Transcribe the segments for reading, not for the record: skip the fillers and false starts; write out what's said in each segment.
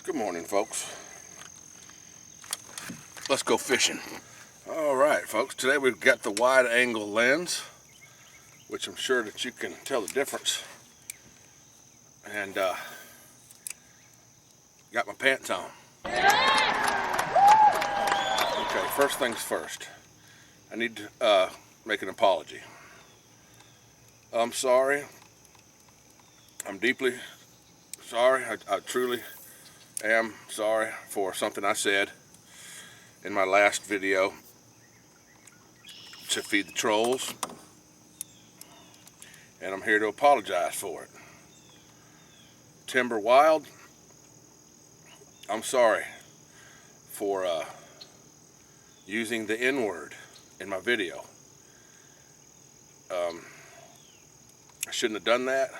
Good morning, folks. Let's go fishing. All right, folks. Today we've got the wide angle lens, which I'm sure that you can tell the difference. And got my pants on. Okay, first things first. I need to make an apology. I'm sorry. I'm deeply sorry. I truly am sorry for something I said in my last video to feed the trolls, and I'm here to apologize for it. Timber Wild, I'm sorry for using the N-word in my video. I shouldn't have done that.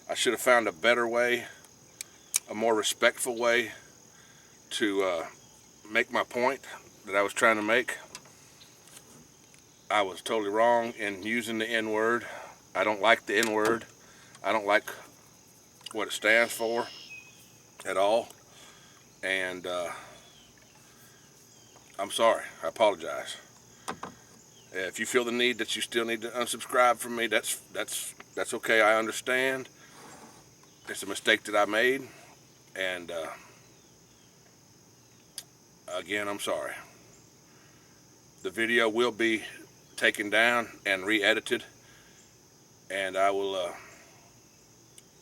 I should have found a better way, a more respectful way to make my point that I was trying to make. I was totally wrong in using the N-word. I don't like the N-word. I don't like what it stands for at all. And I'm sorry. I apologize. If you feel the need that you still need to unsubscribe from me, that's okay. I understand. It's a mistake that I made, and again, I'm sorry. The video will be taken down and re-edited, and I will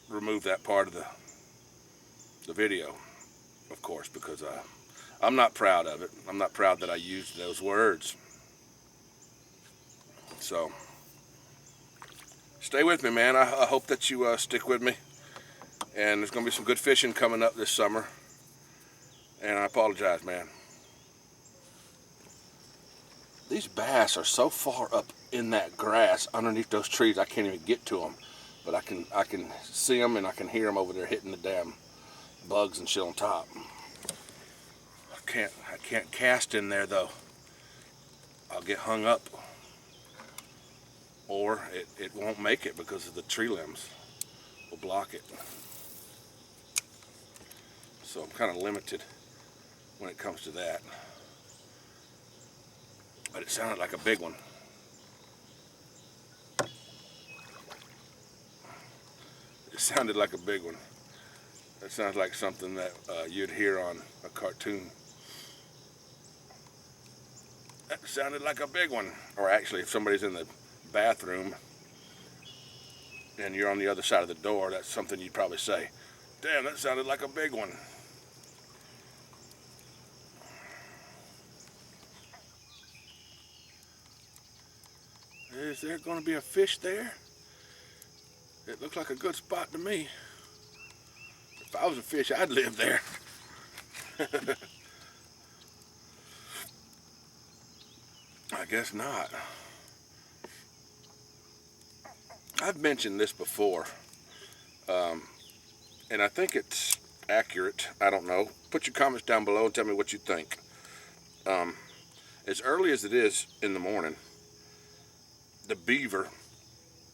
remove that part of the video, of course, because I'm not proud of it. I'm not proud that I used those words. So stay with me, man. I hope that you stick with me, and there's gonna be some good fishing coming up this summer, and I apologize, man. These bass are so far up in that grass underneath those trees I can't even get to them, but I can see them and I can hear them over there hitting the damn bugs and shit on top. I can't cast in there though. I'll get hung up, or it won't make it because of the tree limbs will block it. So I'm kind of limited when it comes to that. But it sounded like a big one. It sounded like a big one. That sounds like something that you'd hear on a cartoon. That sounded like a big one. Or actually, if somebody's in the bathroom and you're on the other side of the door, that's something you'd probably say. Damn, that sounded like a big one. Is there going to be a fish there? It looks like a good spot to me. If I was a fish, I'd live there. I guess not. I've mentioned this before, and I think it's accurate. I don't know. Put your comments down below and tell me what you think. As early as it is in the morning, the beaver,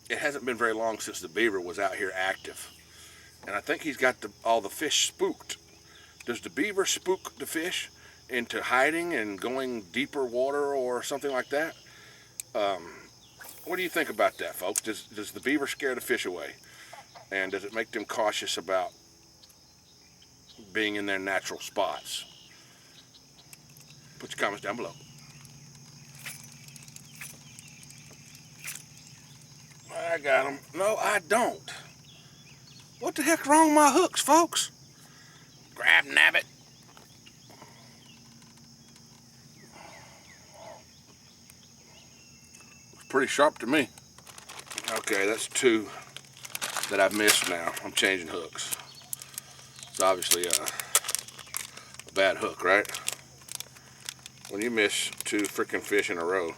it hasn't been very long since the beaver was out here active, and I think he's got all the fish spooked. Does the beaver spook the fish into hiding and going deeper water or something like that? What do you think about that, folks? Does the beaver scare the fish away? And does it make them cautious about being in their natural spots? Put your comments down below. I got them. No, I don't. What the heck's wrong with my hooks, folks? Grab nabbit. It's pretty sharp to me. Okay, that's two that I've missed now. I'm changing hooks. It's obviously a bad hook, right? When you miss two freaking fish in a row,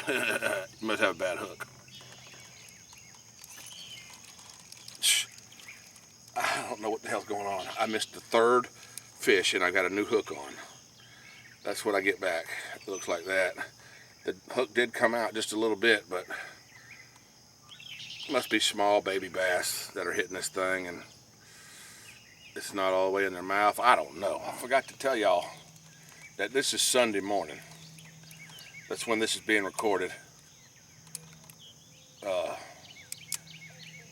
you must have a bad hook. I don't know what the hell's going on. I missed the third fish and I got a new hook on. That's what I get back. It looks like that. The hook did come out just a little bit, but it must be small baby bass that are hitting this thing, and it's not all the way in their mouth. I don't know. I forgot to tell y'all that this is Sunday morning. That's when this is being recorded.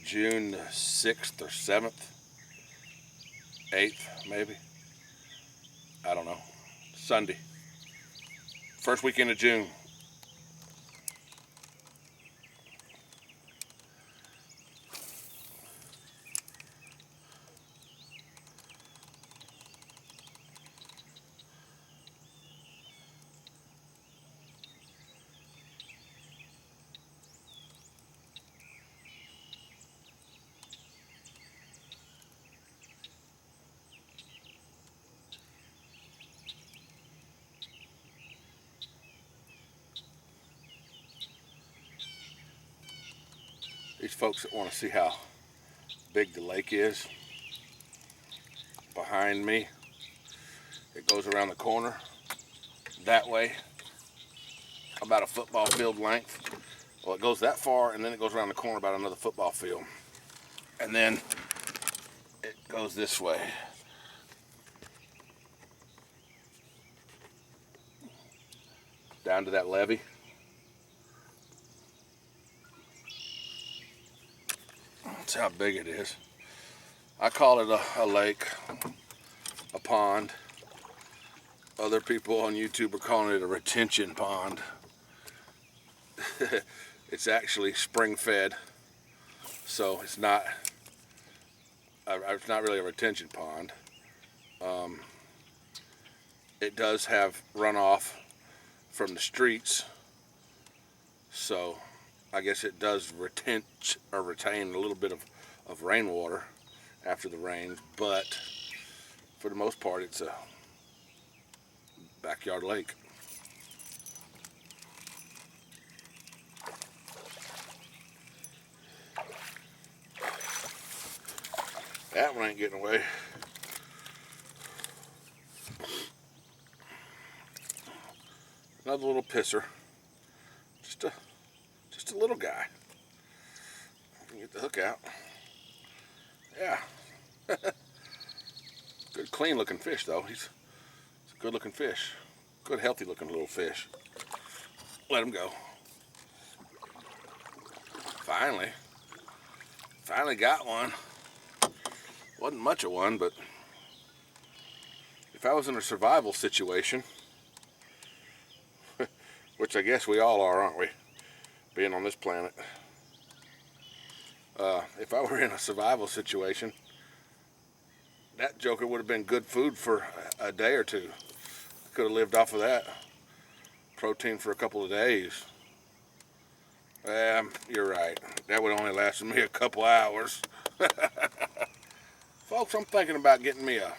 June the 6th or 7th, 8th maybe. I don't know. Sunday. First weekend of June. These folks that want to see how big the lake is, behind me, it goes around the corner that way, about a football field length. Well, it goes that far, and then it goes around the corner about another football field, and then it goes this way. Down to that levee. That's how big it is. I call it a lake, a pond. Other people on YouTube are calling it a retention pond. It's actually spring fed, so it's not really a retention pond. It does have runoff from the streets, so I guess it does retain a little bit of rainwater after the rain, but for the most part it's a backyard lake. That one ain't getting away. Another little pisser. Just a little guy. Get the hook out. Yeah. Good clean looking fish though. He's a good looking fish. Good healthy looking little fish. Let him go. Finally got one. Wasn't much of one, but if I was in a survival situation, which I guess we all are, aren't we? Being on this planet. If I were in a survival situation, that joker would have been good food for a day or two. I could have lived off of that. Protein for a couple of days. You're right. That would only last me a couple hours. Folks, I'm thinking about getting me a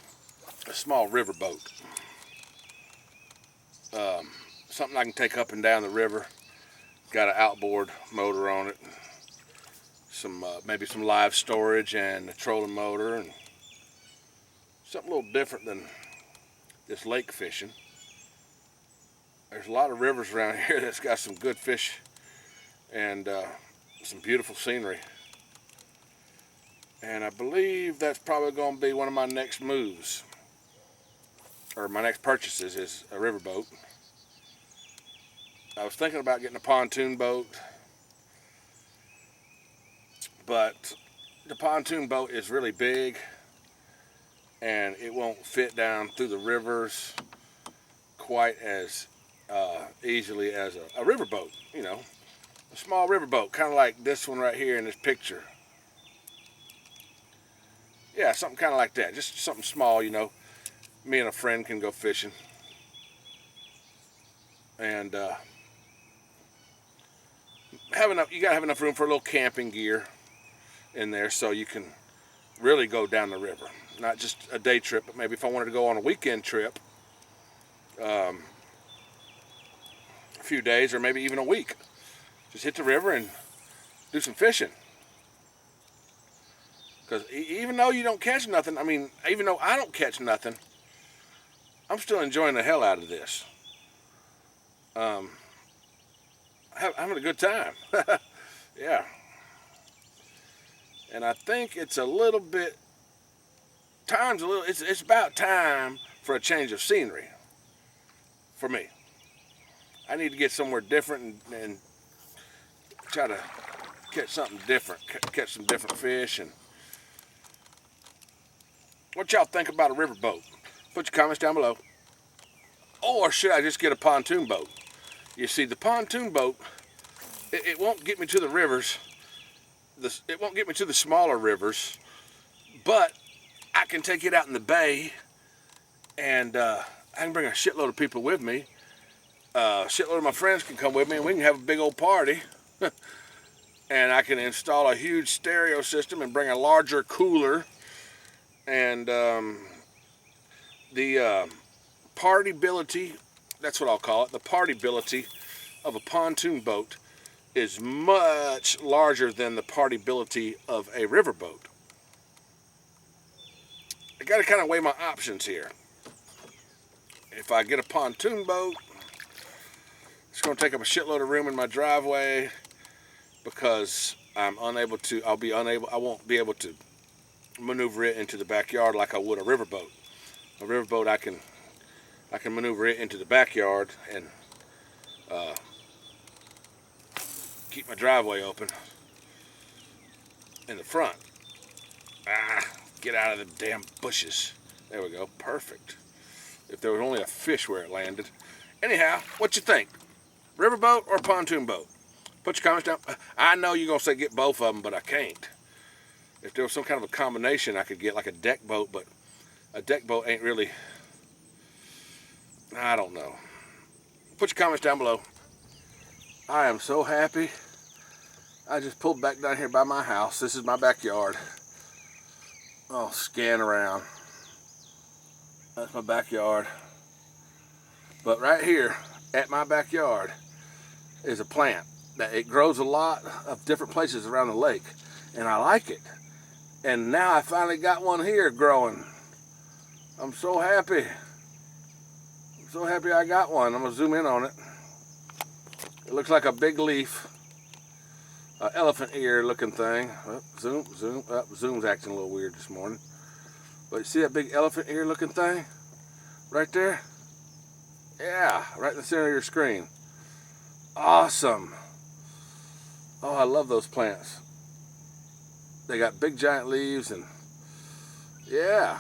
small river boat. Something I can take up and down the river. Got an outboard motor on it. Maybe some live storage and a trolling motor, and something a little different than this lake fishing. There's a lot of rivers around here that's got some good fish and some beautiful scenery. And I believe that's probably going to be one of my next moves, or my next purchases, is a riverboat. I was thinking about getting a pontoon boat, but the pontoon boat is really big and it won't fit down through the rivers quite as easily as a riverboat, you know, a small riverboat, kind of like this one right here in this picture. Yeah, something kind of like that, just something small, you know. Me and a friend can go fishing, and you gotta have enough room for a little camping gear in there, so you can really go down the river. Not just a day trip, but maybe if I wanted to go on a weekend trip, a few days or maybe even a week, just hit the river and do some fishing. Because even though you don't catch nothing, I mean, even though I don't catch nothing, I'm still enjoying the hell out of this. Having a good time. Yeah. And I think it's a little bit it's about time for a change of scenery for me. I need to get somewhere different and try to catch something different, catch some different fish. And what y'all think about a riverboat? Put your comments down below. Or should I just get a pontoon boat? You see, the pontoon boat, it won't get me to the rivers. It won't get me to the smaller rivers, but I can take it out in the bay, and I can bring a shitload of people with me. A shitload of my friends can come with me, and we can have a big old party. And I can install a huge stereo system and bring a larger cooler. And the partyability, that's what I'll call it, the partyability of a pontoon boat is much larger than the partyability of a riverboat. I got to kind of weigh my options here. If I get a pontoon boat, it's going to take up a shitload of room in my driveway because I won't be able to maneuver it into the backyard like I would a riverboat. A riverboat, I can maneuver it into the backyard and keep my driveway open in the front. Get out of the damn bushes. There we go, perfect. If there was only a fish where it landed. Anyhow, what you think? Riverboat or pontoon boat? Put your comments down. I know you're gonna say get both of them, but I can't. If there was some kind of a combination, I could get like a deck boat, but a deck boat ain't really, I don't know. Put your comments down below. I am so happy. I just pulled back down here by my house. This is my backyard. I'll scan around. That's my backyard. But right here at my backyard is a plant that it grows a lot of different places around the lake, and I like it. And now I finally got one here growing. I'm so happy. I'm so happy I got one. I'm gonna zoom in on it. It looks like a big leaf, elephant ear looking thing. Oh, zoom. Zoom's acting a little weird this morning. But you see that big elephant ear looking thing right there? Yeah, right in the center of your screen. Awesome. Oh, I love those plants. They got big giant leaves, and yeah.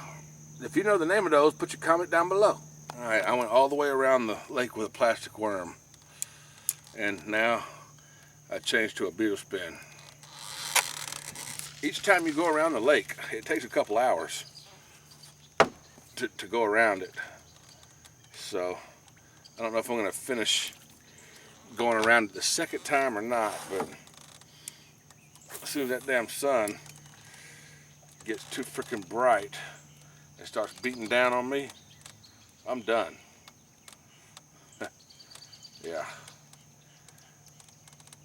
If you know the name of those, put your comment down below. All right, I went all the way around the lake with a plastic worm, and now I changed to a beetle spin. Each time you go around the lake, it takes a couple hours to go around it. So I don't know if I'm gonna finish going around it the second time or not, but as soon as that damn sun gets too freaking bright and starts beating down on me, I'm done. Yeah.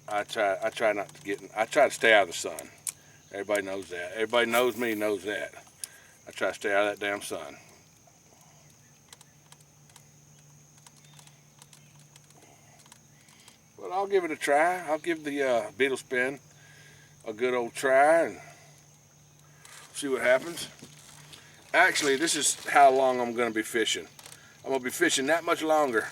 I try not to get in, I try to stay out of the sun. Everybody knows that. Everybody knows me, knows that. I try to stay out of that damn sun. But I'll give it a try. I'll give the beetle spin a good old try and see what happens. Actually, this is how long I'm going to be fishing. I'm going to be fishing that much longer.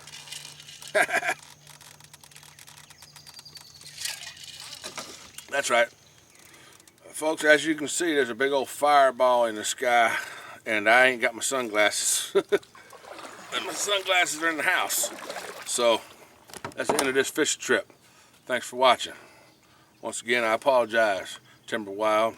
That's right. Folks, as you can see, there's a big old fireball in the sky, and I ain't got my sunglasses. And my sunglasses are in the house. So, that's the end of this fishing trip. Thanks for watching. Once again, I apologize. Timber Wild.